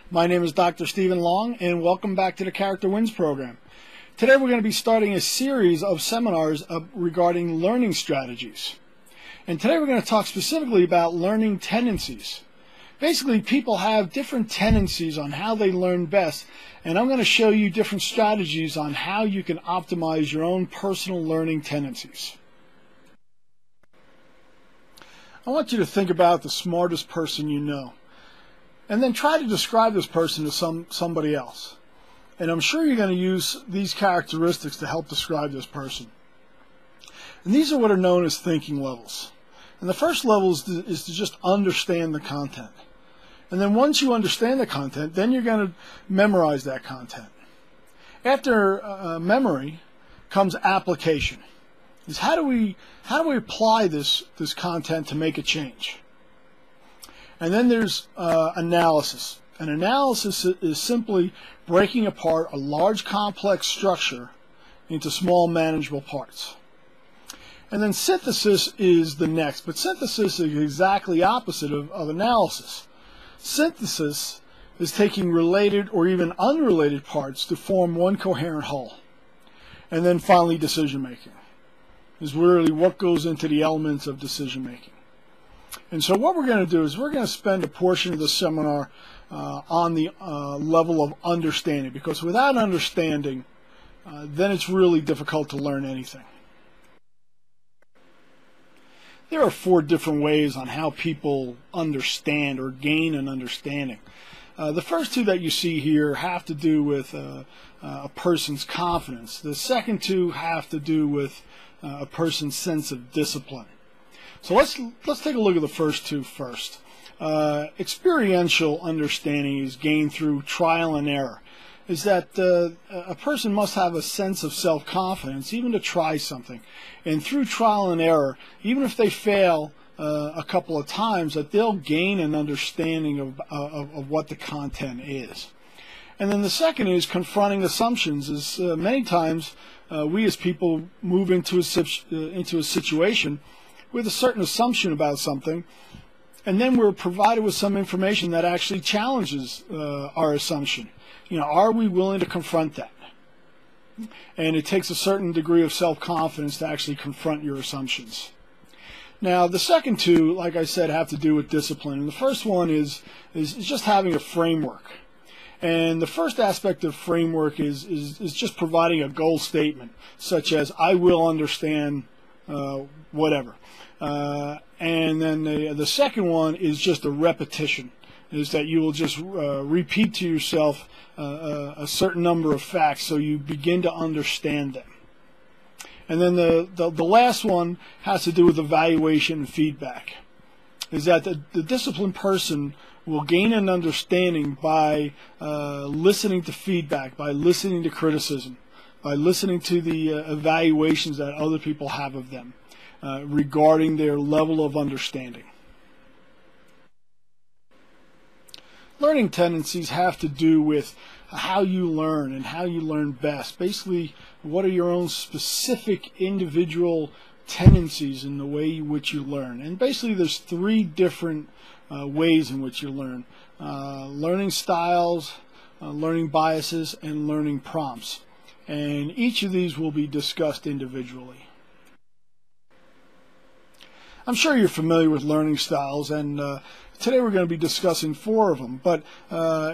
My name is Dr. Stephen Long, and welcome back to the Character Wins program. Today we're going to be starting a series of seminars regarding learning strategies. And today we're going to talk specifically about learning tendencies. Basically, people have different tendencies on how they learn best, and I'm going to show you different strategies on how you can optimize your own personal learning tendencies. I want you to think about the smartest person you know, and then try to describe this person to somebody else. And I'm sure you're going to use these characteristics to help describe this person. And these are what are known as thinking levels. And the first level is to just understand the content. And then once you understand the content, then you're going to memorize that content. After memory comes application. Is how do we apply this content to make a change? And then there's analysis. An analysis is simply breaking apart a large complex structure into small manageable parts. And then synthesis is the next, but synthesis is exactly opposite of analysis. Synthesis is taking related or even unrelated parts to form one coherent whole. And then finally, decision making is really what goes into the elements of decision making. And so what we're going to do is we're going to spend a portion of the seminar on the level of understanding, because without understanding, then it's really difficult to learn anything. There are 4 different ways on how people understand or gain an understanding. The first 2 that you see here have to do with a person's confidence. The second 2 have to do with a person's sense of discipline. So let's take a look at the first 2 first. Experiential understanding is gained through trial and error. Is that a person must have a sense of self-confidence even to try something. And through trial and error, even if they fail a couple of times, that they'll gain an understanding of what the content is. And then the second is confronting assumptions. Is many times we as people move into a situation with a certain assumption about something, and then we're provided with some information that actually challenges our assumption. You know, are we willing to confront that? And it takes a certain degree of self-confidence to actually confront your assumptions. Now, the second 2, like I said, have to do with discipline. And the first one is just having a framework. And the first aspect of framework is just providing a goal statement, such as, I will understand whatever. And then the second one is just a repetition, is that you will just repeat to yourself a certain number of facts so you begin to understand them. And then the last one has to do with evaluation and feedback, is that the disciplined person will gain an understanding by listening to feedback, by listening to criticism, by listening to the evaluations that other people have of them regarding their level of understanding. Learning tendencies have to do with how you learn and how you learn best. Basically, what are your own specific individual tendencies in the way in which you learn. And basically there's 3 different ways in which you learn. Learning styles, learning biases, and learning prompts. And each of these will be discussed individually. I'm sure you're familiar with learning styles, and today we're going to be discussing 4 of them. But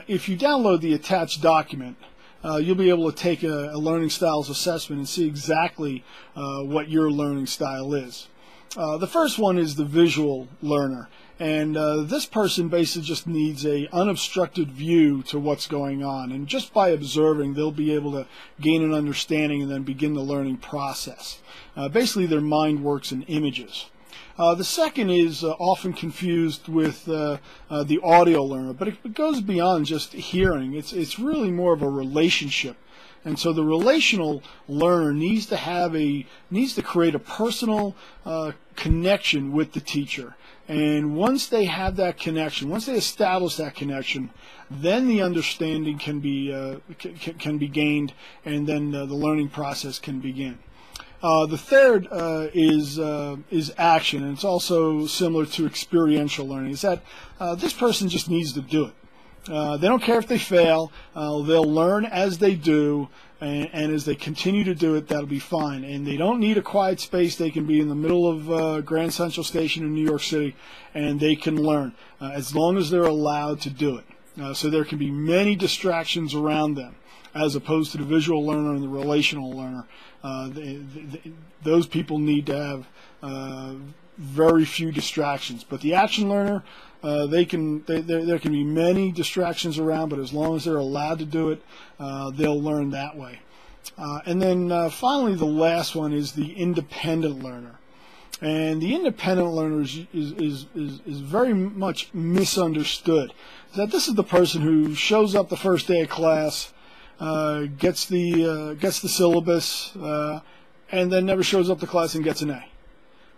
if you download the attached document, you'll be able to take a learning styles assessment and see exactly what your learning style is. The first one is the visual learner. And this person basically just needs an unobstructed view to what's going on. And just by observing, they'll be able to gain an understanding and then begin the learning process. Basically, their mind works in images. The second is often confused with the audio learner, but it goes beyond just hearing. It's really more of a relationship. And so the relational learner needs to create a personal connection with the teacher. And once they have that connection, once they establish that connection, then the understanding can be gained, and then the learning process can begin. The third is action, and it's also similar to experiential learning. Is that this person just needs to do it. They don't care if they fail. They'll learn as they do, and as they continue to do it, that'll be fine. And they don't need a quiet space. They can be in the middle of Grand Central Station in New York City, and they can learn as long as they're allowed to do it. So there can be many distractions around them, as opposed to the visual learner and the relational learner. Those people need to have very few distractions. But the action learner, there can be many distractions around, but as long as they're allowed to do it, they'll learn that way. And then finally, the last one is the independent learner. And the independent learner is very much misunderstood. That this is the person who shows up the first day of class, gets the syllabus, and then never shows up to class and gets an A.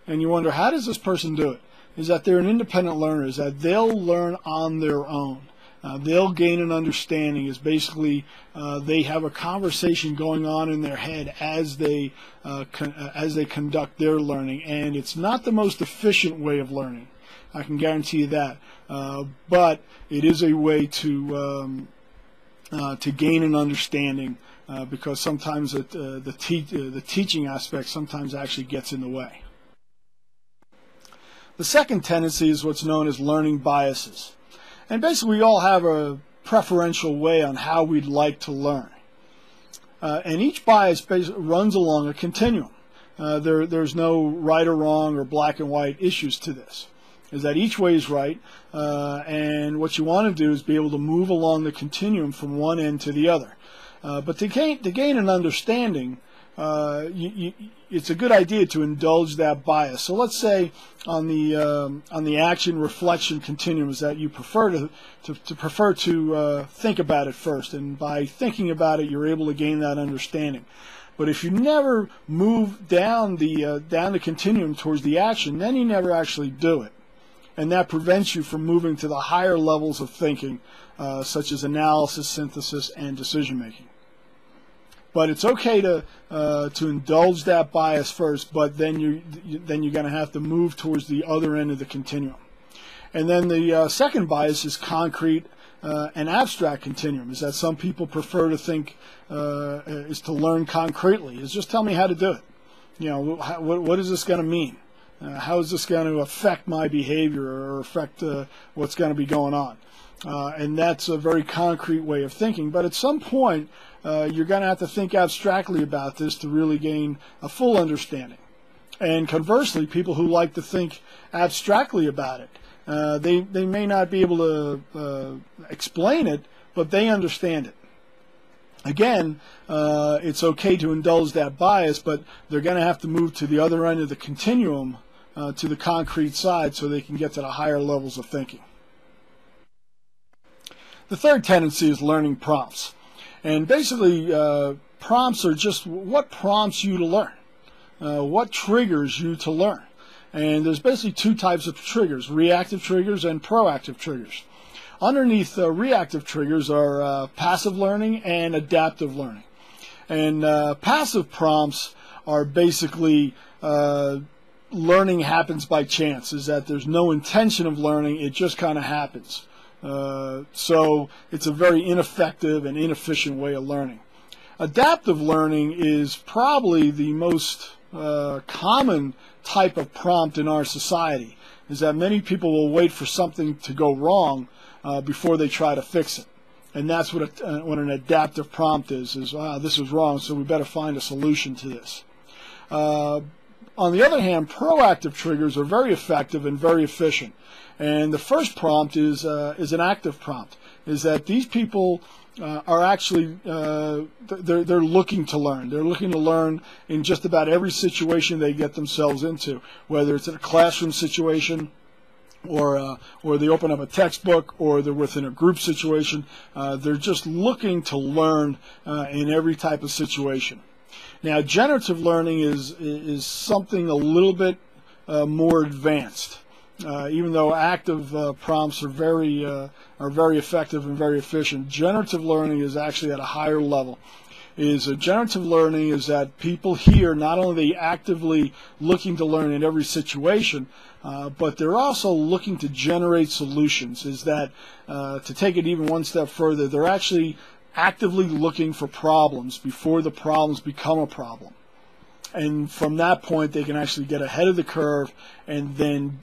And you wonder, how does this person do it? Is that they're an independent learner, is that they'll learn on their own. They'll gain an understanding. Is basically they have a conversation going on in their head as they conduct their learning, and it's not the most efficient way of learning. I can guarantee you that. But it is a way to gain an understanding, because sometimes the teaching aspect sometimes actually gets in the way. The second tendency is what's known as learning biases. And basically we all have a preferential way on how we'd like to learn. And each bias runs along a continuum. There's no right or wrong or black and white issues to this. Is that each way is right, and what you want to do is be able to move along the continuum from one end to the other. But to gain an understanding, it's a good idea to indulge that bias. So let's say on the action reflection continuum is that you prefer to think about it first, and by thinking about it, you're able to gain that understanding. But if you never move down the continuum towards the action, then you never actually do it, and that prevents you from moving to the higher levels of thinking, such as analysis, synthesis, and decision making. But it's okay to indulge that bias first, but then you're going to have to move towards the other end of the continuum. And then the second bias is concrete and abstract continuum. Is that some people prefer to think is to learn concretely. Is just tell me how to do it. You know, what is this going to mean? How is this going to affect my behavior or affect what's going to be going on? And that's a very concrete way of thinking. But at some point, you're going to have to think abstractly about this to really gain a full understanding. And conversely, people who like to think abstractly about it, they may not be able to explain it, but they understand it. Again, it's okay to indulge that bias, but they're going to have to move to the other end of the continuum, to the concrete side, so they can get to the higher levels of thinking. The third tendency is learning prompts. And basically, prompts are just what prompts you to learn, what triggers you to learn. And there's basically two types of triggers, reactive triggers and proactive triggers. Underneath reactive triggers are passive learning and adaptive learning. And passive prompts are basically learning happens by chance, is that there's no intention of learning, it just kind of happens. So it's a very ineffective and inefficient way of learning. Adaptive learning is probably the most common type of prompt in our society, is that many people will wait for something to go wrong before they try to fix it. And that's what an adaptive prompt is this is wrong, so we better find a solution to this. On the other hand, proactive triggers are very effective and very efficient. And the first prompt is an active prompt, is that these people are actually they're looking to learn. They're looking to learn in just about every situation they get themselves into, whether it's in a classroom situation, or they open up a textbook, or they're within a group situation. They're just looking to learn in every type of situation. Now, generative learning is something a little bit more advanced. Even though active prompts are very effective and very efficient, generative learning is actually at a higher level. is generative learning is that people here, not only are they actively looking to learn in every situation, but they're also looking to generate solutions. Is that, to take it even one step further, they're actually actively looking for problems before the problems become a problem. And from that point, they can actually get ahead of the curve and then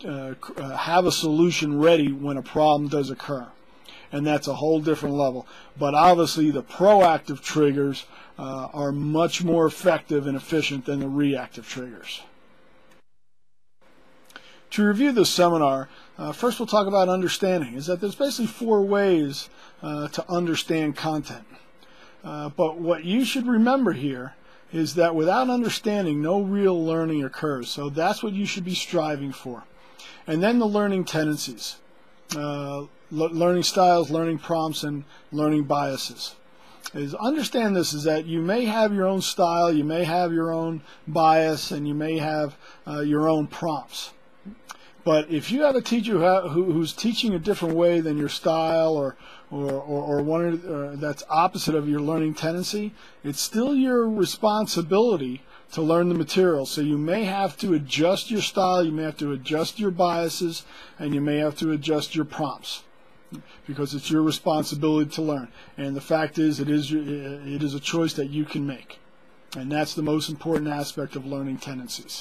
have a solution ready when a problem does occur. And that's a whole different level. But obviously, the proactive triggers are much more effective and efficient than the reactive triggers. To review this seminar, first we'll talk about understanding. Is that there's basically 4 ways to understand content. But what you should remember here is that without understanding, no real learning occurs. So that's what you should be striving for. And then the learning tendencies, learning styles, learning prompts, and learning biases. Understand this is that you may have your own style, you may have your own bias, and you may have your own prompts. But if you have a teacher who's teaching a different way than your style, or one that's opposite of your learning tendency, it's still your responsibility to learn the material. So you may have to adjust your style, you may have to adjust your biases, and you may have to adjust your prompts, because it's your responsibility to learn. And the fact is, it is a choice that you can make. And that's the most important aspect of learning tendencies.